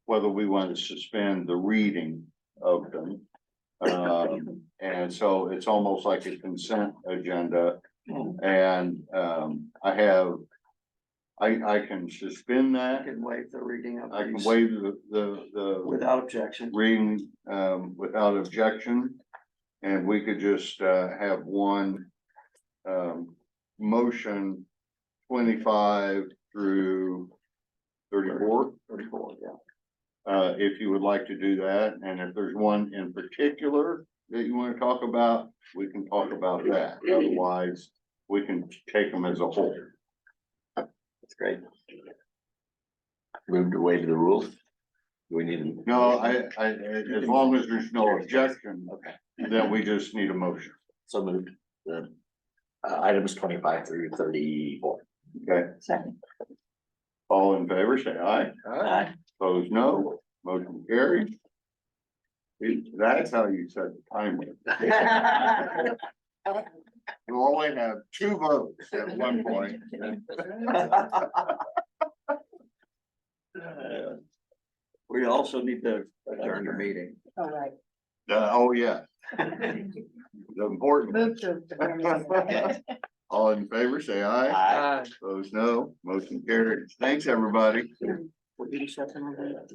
whether we want to suspend the reading of them. And so it's almost like a consent agenda. And I can suspend that. Can waive the reading of I can these waive the without objection. reading without objection. And we could just have one motion 25 through 34. 34, yeah. If you would like to do that, and if there's one in particular that you want to talk about, we can talk about that. Otherwise, we can take them as a whole. That's great. Move to waive the rules. Do we need to? No, as long as there's no objection, Okay, then we just need a motion. so moved. The items 25 through 34. Okay, Second. all in favor, say aye. Aye. Opposed, no. Motion carried. That's how you set the timer. You only have 2 votes at one point. We also need to adjourn the meeting. All right. Oh, yeah. The important. Move to. All in favor, say aye. Aye. Opposed, no. Motion carried. Thanks, everybody. We'll do something on that.